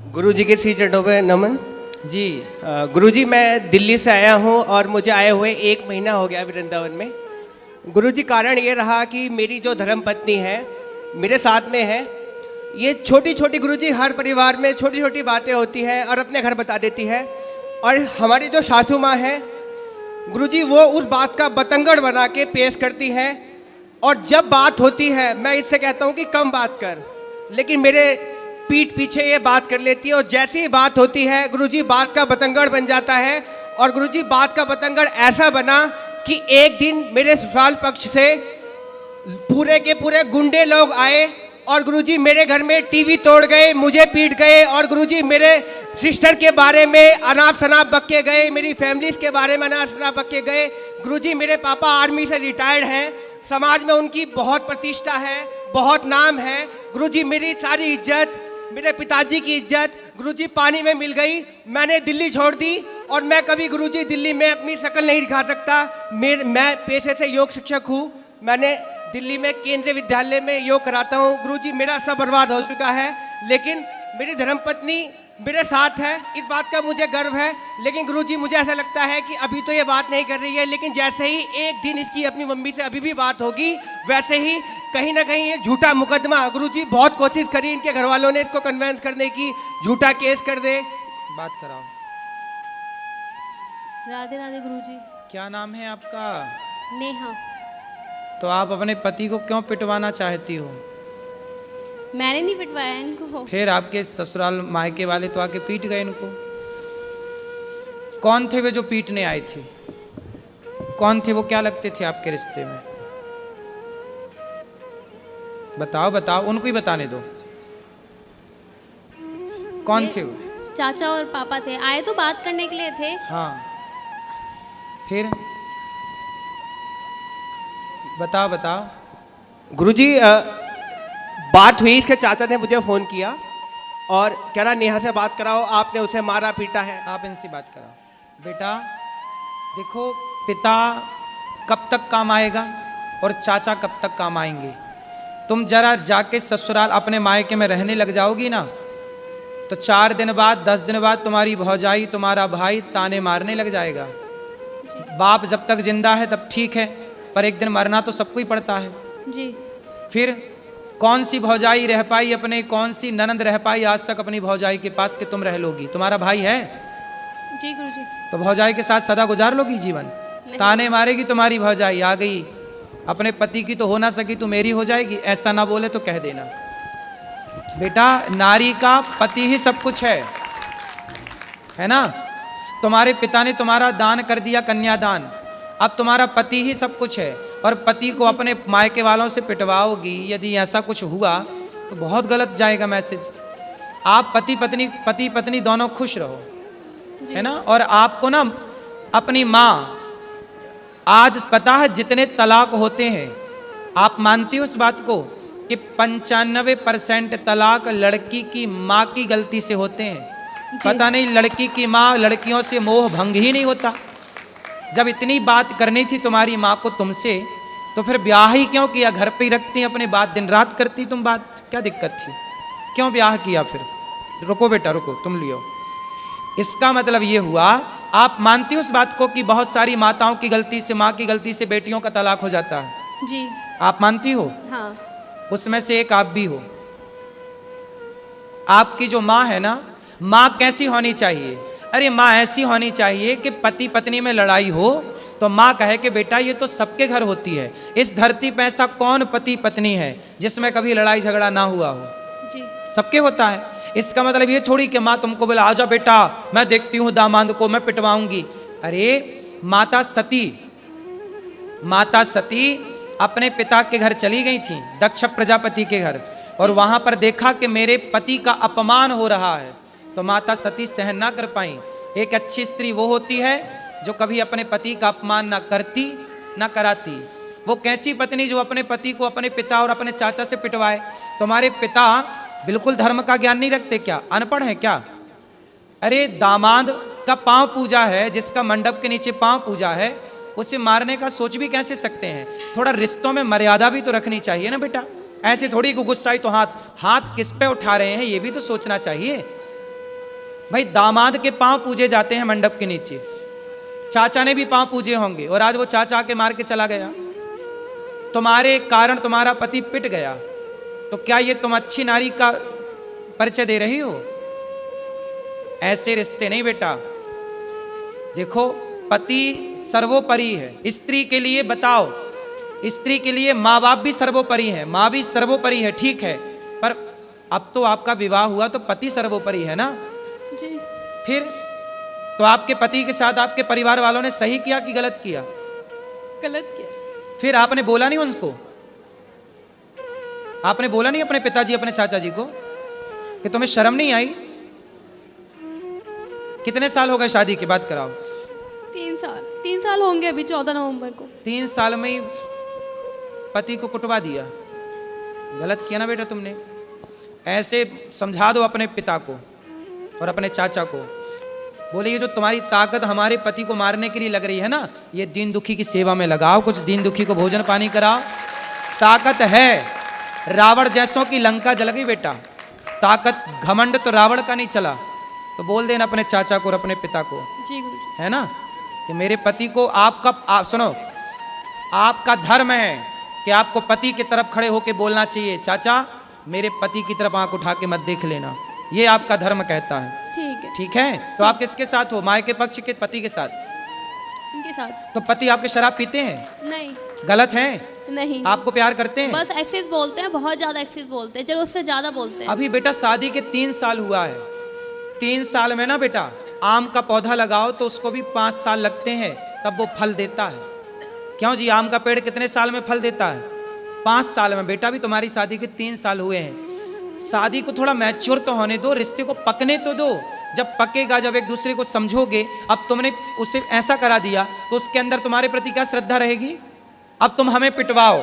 गुरुजी के श्री चरणों पे नमन। जी। गुरुजी मैं दिल्ली से आया हूँ और मुझे आए हुए 1 महीना हो गया वृंदावन में। गुरुजी कारण ये रहा कि मेरी जो धर्म पत्नी है मेरे साथ में है। ये छोटी छोटी गुरुजी हर परिवार में छोटी छोटी बातें होती हैं और अपने घर बता देती है। और हमारी जो सासू माँ है गुरुजी वो उस बात का बतंगड़ बना के पेश करती है। और जब बात होती है मैं इससे कहता हूँ कि कम बात कर, लेकिन मेरे पीठ पीछे ये बात कर लेती है। और जैसी ही बात होती है गुरुजी बात का बतंगड़ बन जाता है। और गुरुजी बात का बतंगड़ ऐसा बना कि एक दिन मेरे ससुराल पक्ष से पूरे के पूरे गुंडे लोग आए और गुरुजी मेरे घर में टीवी तोड़ गए, मुझे पीट गए। और गुरुजी मेरे सिस्टर के बारे में अनाप शनाप बक के गए, मेरी फैमिलीज के बारे में अनाप शनाप बक के गए। गुरुजी मेरे पापा आर्मी से रिटायर्ड हैं, समाज में उनकी बहुत प्रतिष्ठा है, बहुत नाम है। गुरुजी मेरी सारी इज्जत, मेरे पिताजी की इज्जत गुरुजी पानी में मिल गई। मैंने दिल्ली छोड़ दी और मैं कभी गुरुजी दिल्ली में अपनी शक्ल नहीं दिखा सकता। मैं पेशे से योग शिक्षक हूँ। मैंने दिल्ली में केंद्रीय विद्यालय में योग कराता हूँ। गुरुजी मेरा सब बर्बाद हो चुका है, लेकिन मेरी धर्मपत्नी मेरे साथ है, इस बात का मुझे गर्व है। लेकिन गुरुजी मुझे ऐसा लगता है कि अभी तो ये बात नहीं कर रही है, लेकिन जैसे ही एक दिन इसकी अपनी मम्मी से अभी भी बात होगी वैसे ही कहीं ना कहीं ये झूठा मुकदमा, गुरुजी बहुत कोशिश करी इनके घर वालों ने इसको कन्वेंस करने की, झूठा केस कर दे। बात कराओ। राधे राधे गुरुजी। क्या नाम है आपका? नेहा। तो आप अपने पति को क्यों पिटवाना चाहती हो? मैंने नहीं पिटवाया इनको। फिर आपके ससुराल मायके वाले तो आके पीट गए इनको। कौन थे वे जो पीटने आए थे? कौन थे वो? क्या लगते थे आपके रिश्ते में? बताओ बताओ, उनको ही बताने दो। कौन थे वो? चाचा और पापा थे, आए तो बात करने के लिए थे। हाँ, फिर बताओ बताओ। गुरुजी बात हुई, इसके चाचा ने मुझे फ़ोन किया और कह रहा नेहा से बात कराओ, आपने उसे मारा पीटा है। आप इनसे बात कराओ। बेटा देखो, पिता कब तक काम आएगा और चाचा कब तक काम आएंगे। तुम जरा जाके ससुराल अपने मायके में रहने लग जाओगी ना, तो 4 दिन बाद 10 दिन बाद तुम्हारी भौजाई, तुम्हारा भाई ताने मारने लग जाएगा। बाप जब तक जिंदा है तब ठीक है, पर एक दिन मरना तो सबको ही पड़ता है जी। फिर कौन सी भौजाई रह पाई अपने, कौन सी ननंद रह पाई आज तक अपनी भौजाई के पास कि तुम रह लोगी? तुम्हारा भाई है जी गुरुजी। तो भौजाई के साथ सदा गुजार लोगी जीवन? ताने मारेगी तुम्हारी भौजाई, आ गई अपने पति की तो हो ना सकी तो मेरी हो जाएगी, ऐसा ना बोले तो कह देना। बेटा नारी का पति ही सब कुछ है ना। तुम्हारे पिता ने तुम्हारा दान कर दिया, कन्यादान, अब तुम्हारा पति ही सब कुछ है। और पति को अपने मायके वालों से पिटवाओगी, यदि ऐसा कुछ हुआ तो बहुत गलत जाएगा मैसेज। आप पति पत्नी दोनों खुश रहो, है ना। और आपको ना अपनी माँ, आज पता है जितने तलाक होते हैं, आप मानती हो उस बात को कि 95% तलाक लड़की की माँ की गलती से होते हैं। पता नहीं लड़की की माँ, लड़कियों से मोह भंग ही नहीं होता। जब इतनी बात करनी थी तुम्हारी माँ को तुमसे, तो फिर ब्याह ही क्यों किया? घर पे ही रखती अपने बात, दिन रात करती तुम बात, क्या दिक्कत थी? क्यों ब्याह किया फिर? रुको बेटा रुको, तुम लियो। इसका मतलब ये हुआ, आप मानती हो उस बात को कि बहुत सारी माताओं की गलती से, माँ की गलती से बेटियों का तलाक हो जाता है? जी। आप मानती हो? हाँ। उसमें से एक आप भी हो। आपकी जो माँ है ना, माँ कैसी होनी चाहिए? अरे माँ ऐसी होनी चाहिए कि पति पत्नी में लड़ाई हो तो माँ कहे कि बेटा ये तो सबके घर होती है, इस धरती पे ऐसा कौन पति पत्नी है जिसमें कभी लड़ाई झगड़ा ना हुआ हो? जी। सबके सबके होता है। इसका मतलब ये थोड़ी कि माँ तुमको बोला आजा बेटा मैं देखती हूँ दामाद को मैं पिटवाऊंगी। अरे माता सती अपने पिता के घर चली गई थी, दक्ष प्रजापति के घर, और वहां पर देखा कि मेरे पति का अपमान हो रहा है, तो माता सती सहन ना कर पाई। एक अच्छी स्त्री वो होती है जो कभी अपने पति का अपमान ना करती ना कराती। वो कैसी पत्नी जो अपने पति को अपने पिता और अपने चाचा से पिटवाए? तुम्हारे पिता बिल्कुल धर्म का ज्ञान नहीं रखते क्या? अनपढ़ है क्या? अरे दामाद का पांव पूजा है, जिसका मंडप के नीचे पांव पूजा है, उसे मारने का सोच भी कैसे सकते हैं? थोड़ा रिश्तों में मर्यादा भी तो रखनी चाहिए ना बेटा। ऐसे थोड़ी गुस्साई तो हाथ किस पे उठा रहे हैं ये भी तो सोचना चाहिए। भाई दामाद के पांव पूजे जाते हैं मंडप के नीचे, चाचा ने भी पांव पूजे होंगे, और आज वो चाचा के मार के चला गया, तुम्हारे कारण तुम्हारा पति पिट गया, तो क्या ये तुम अच्छी नारी का परिचय दे रही हो? ऐसे रिश्ते नहीं बेटा। देखो पति सर्वोपरि है। स्त्री के लिए बताओ, स्त्री के लिए माँ बाप भी सर्वोपरि है, माँ भी सर्वोपरि है, ठीक है, पर अब तो आपका विवाह हुआ तो पति सर्वोपरि है ना। जी। फिर तो आपके पति के साथ आपके परिवार वालों ने सही किया कि गलत किया? गलत किया। फिर आपने बोला नहीं उनको? आपने बोला नहीं अपने पिताजी अपने चाचा जी को कि तुम्हें शर्म नहीं आई? कितने साल हो गए शादी के बाद कराओ? 3 साल। 3 साल होंगे अभी 14 नवंबर को। 3 साल में ही पति को कुटवा दिया। गलत किया ना बेटा तुमने। ऐसे समझा दो अपने पिता को और अपने चाचा को, बोले ये जो तुम्हारी ताकत हमारे पति को मारने के लिए लग रही है ना, ये दीन दुखी की सेवा में लगाओ, कुछ दीन दुखी को भोजन पानी कराओ। ताकत है। रावण जैसों की लंका जल गई बेटा। ताकत घमंड तो रावण का नहीं चला। तो बोल देना अपने चाचा को और अपने पिता को, जी गुरुजी। है ना, कि मेरे पति को आप सुनो, आपका धर्म है कि आपको पति की तरफ खड़े होकर बोलना चाहिए, चाचा मेरे पति की तरफ आंख उठा के मत देख लेना, ये आपका धर्म कहता है। ठीक है। ठीक है। तो आप किसके साथ हो? मायके पक्ष के पति के साथ? उनके साथ। तो पति आपके शराब पीते हैं? नहीं। गलत है? नहीं। आपको प्यार करते हैं? बस एक्सेस बोलते हैं, बहुत ज्यादा एक्सेस बोलते हैं, जरूरत से ज्यादा बोलते हैं। अभी बेटा शादी के 3 साल हुआ है। 3 साल में ना बेटा आम का पौधा लगाओ तो उसको भी 5 साल लगते हैं, तब वो फल देता है। क्यों जी? आम का पेड़ कितने साल में फल देता है? 5 साल में। बेटा भी तुम्हारी शादी के 3 साल हुए हैं। शादी को थोड़ा मैच्योर तो होने दो, रिश्ते को पकने तो दो। जब पकेगा, जब एक दूसरे को समझोगे, अब तुमने उसे ऐसा करा दिया तो उसके अंदर तुम्हारे प्रति क्या श्रद्धा रहेगी? अब तुम हमें पिटवाओ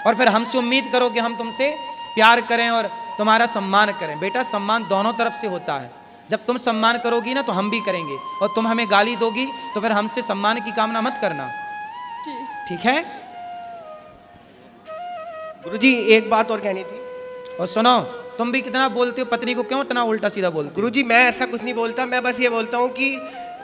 और फिर हमसे उम्मीद करो कि हम तुमसे प्यार करें और तुम्हारा सम्मान करें। बेटा सम्मान दोनों तरफ से होता है। जब तुम सम्मान करोगी ना तो हम भी करेंगे, और तुम हमें गाली दोगी तो फिर हमसे सम्मान की कामना मत करना, जी। ठीक है? गुरुजी एक बात और कहनी थी। और सुनो, तुम भी कितना बोलते हो, पत्नी को क्यों इतना उल्टा सीधा बोलते हो? गुरुजी मैं ऐसा कुछ नहीं बोलता, मैं बस ये बोलता हूँ कि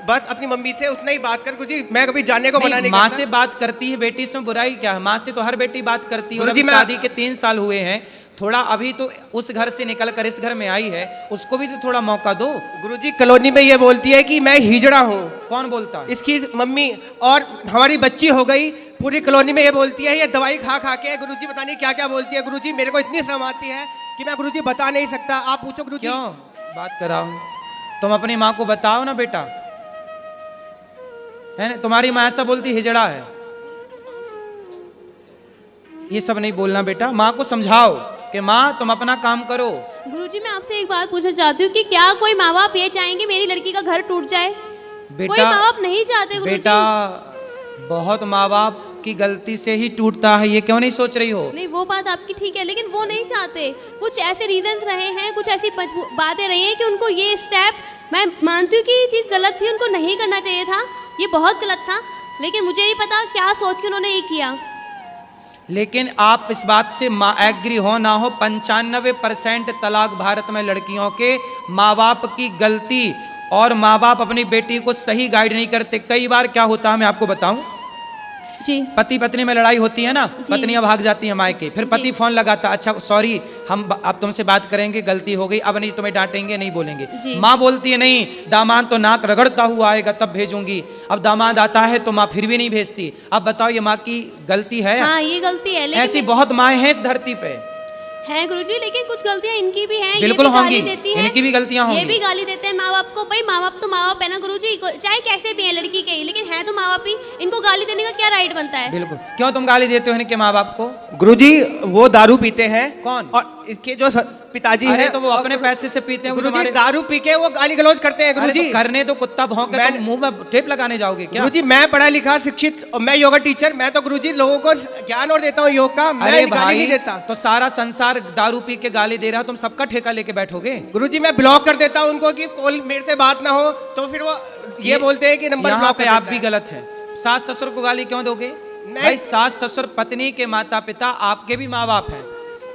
बस अपनी मम्मी से उतना ही बात कर। गुरुजी मैं कभी जाने को मना नहीं माँ करता। से बात करती है बेटी से, बुराई क्या है? माँ से तो हर बेटी बात करती है। और गुरुजी अभी मैं- शादी के 3 साल हुए हैं, थोड़ा अभी तो उस घर से निकल कर इस घर में आई है, उसको भी तो थोड़ा मौका दो। गुरुजी कॉलोनी में ये बोलती है कि मैं हिजड़ा हूँ, कौन बोलता है? इसकी मम्मी, और हमारी बच्ची हो गई। पूरी कॉलोनी में ये बोलती है ये दवाई खा खा के। गुरुजी पता नहीं क्या क्या बोलती है। गुरुजी मेरे को इतनी शर्म आती है कि मैं गुरुजी बता नहीं सकता। आप पूछो गुरुजी। क्यों बात कराओ? तुम अपनी माँ को बताओ ना बेटा, है ना? तुम्हारी माँ ऐसा बोलती हिजड़ा है, ये सब नहीं बोलना बेटा। माँ को समझाओ कि माँ तुम अपना काम करो। गुरुजी मैं आपसे एक बात पूछना चाहती हूँ कि क्या कोई माँ बाप ये चाहेंगे मेरी लड़की का घर टूट जाए? कोई माँ बाप नहीं चाहते गुरुजी। बेटा बहुत माँ बाप की गलती से ही टूटता है, ये क्यों नहीं सोच रही हो? नहीं वो बात आपकी ठीक है, लेकिन वो नहीं चाहते। कुछ ऐसे रीजंस रहे हैं, कुछ ऐसी बातें रही हैं कि उनको ये स्टेप, मैं मानती हूँ कि ये चीज़ गलत थी, उनको नहीं करना चाहिए था, ये बहुत गलत था, लेकिन मुझे नहीं पता क्या सोच के उन्होंने ये किया। लेकिन आप इस बात से एग्री हो ना हो, 95% तलाक भारत में लड़कियों के माँ बाप की गलती, और माँ बाप अपनी बेटी को सही गाइड नहीं करते। कई बार क्या होता है मैं आपको बताऊं, जी। पति पत्नी में लड़ाई होती है ना, जी। पत्नियां भाग जाती हैं मायके, फिर पति जी। फोन लगाता, अच्छा सॉरी हम अब तुमसे बात करेंगे, गलती हो गई, अब नहीं तुम्हें डांटेंगे, नहीं बोलेंगे। जी। माँ बोलती है नहीं, दामाद तो नाक रगड़ता हुआ आएगा तब भेजूंगी। अब दामाद आता है तो माँ फिर भी नहीं भेजती। अब बताओ ये माँ की गलती है? हाँ ये गलती है, लेकिन ऐसी बहुत माएँ हैं इस धरती पे। है गुरुजी, लेकिन कुछ गलतियां इनकी भी हैं। बिल्कुल ये भी होंगी, गाली देती हैं, इनकी भी गलतियां ये होंगी। भी गाली देते हैं माँ बाप को। भाई माँ बाप तो माँ बाप है ना गुरुजी, चाहे कैसे भी है लड़की के ही, लेकिन है तो माँ बाप ही। इनको गाली देने का क्या राइट बनता है? बिल्कुल। क्यों तुम गाली देते हो इनके माँ बाप को? गुरुजी वो दारू पीते हैं। कौन? और इसके जो पिताजी अरे हैं तो वो अपने पैसे से पीते हैं। गुरुजी तुम्हारे- दारू पी के वो गाली गलौज करते हैं। अरे गुरुजी तो करने तो कुत्ता भौंके, मैं- तुम मुंह में टेप लगाने जाओगे क्या? गुरुजी मैं पढ़ा लिखा शिक्षित और मैं योगा टीचर, मैं तो गुरुजी लोगों को ज्ञान और देता हूँ योग का, मैं अरे गाली भाई नहीं देता। तो सारा संसार दारू पी के गाली दे रहा, तुम सबका ठेका लेके बैठोगे? गुरुजी मैं ब्लॉक कर देता हूँ उनको कि कॉल मेरे से बात ना हो, तो फिर वो ये बोलते हैं कि नंबर यहाँ ब्लॉक पे कर आप देता भी है। गलत है। सास ससुर को गाली क्यों दोगे? नहीं। भाई सास ससुर पत्नी के माता पिता आपके भी माँ बाप हैं।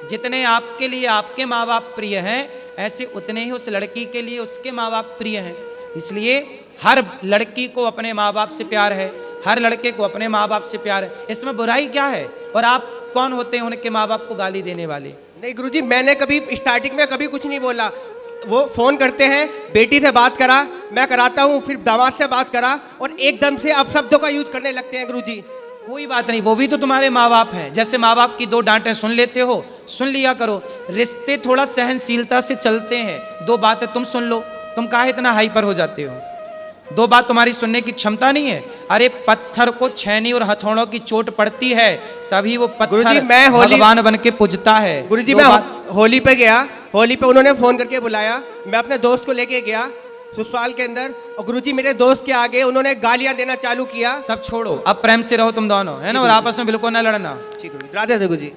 जितने आपके लिए आपके माँ बाप प्रिय हैं, ऐसे उतने ही उस लड़की के लिए उसके माँ बाप प्रिय हैं। इसलिए हर लड़की को अपने माँ बाप से प्यार है, हर लड़के को अपने माँ बाप से प्यार है। इसमें बुराई क्या है? और आप कौन होते हैं उनके माँ बाप को गाली देने वाले? नहीं गुरुजी, मैंने कभी स्टार्टिंग में कभी कुछ नहीं बोला। वो फ़ोन करते हैं, बेटी से बात करा, मैं कराता हूँ, फिर दामाद से बात करा, और एकदम से अपशब्दों का यूज करने लगते हैं गुरुजी। कोई बात नहीं, वो भी तो तुम्हारे माँ बाप हैं। जैसे माँ बाप की 2 डांटें सुन लेते हो, सुन लिया करो। रिश्ते थोड़ा सहनशीलता से चलते हैं। 2 बातें तुम सुन लो, तुम काहे इतना हाइपर हो जाते हो? 2 बात तुम्हारी सुनने की क्षमता नहीं है? अरे पत्थर को छेनी और हथौड़ों की चोट पड़ती है, तभी वो गुरुजी, पत्थर मैं भगवान बन के पूजता है। गुरुजी 2 मैं बात- होली पे गया, होली पे उन्होंने फ़ोन करके बुलाया, मैं अपने दोस्त को लेके गया ससुराल के अंदर, और गुरुजी मेरे दोस्त के आगे उन्होंने गालियां देना चालू किया। सब छोड़ो, अब प्रेम से रहो तुम दोनों, है ना? और आपस में बिल्कुल ना लड़ना। ठीक है, राधे राधे गुरुजी।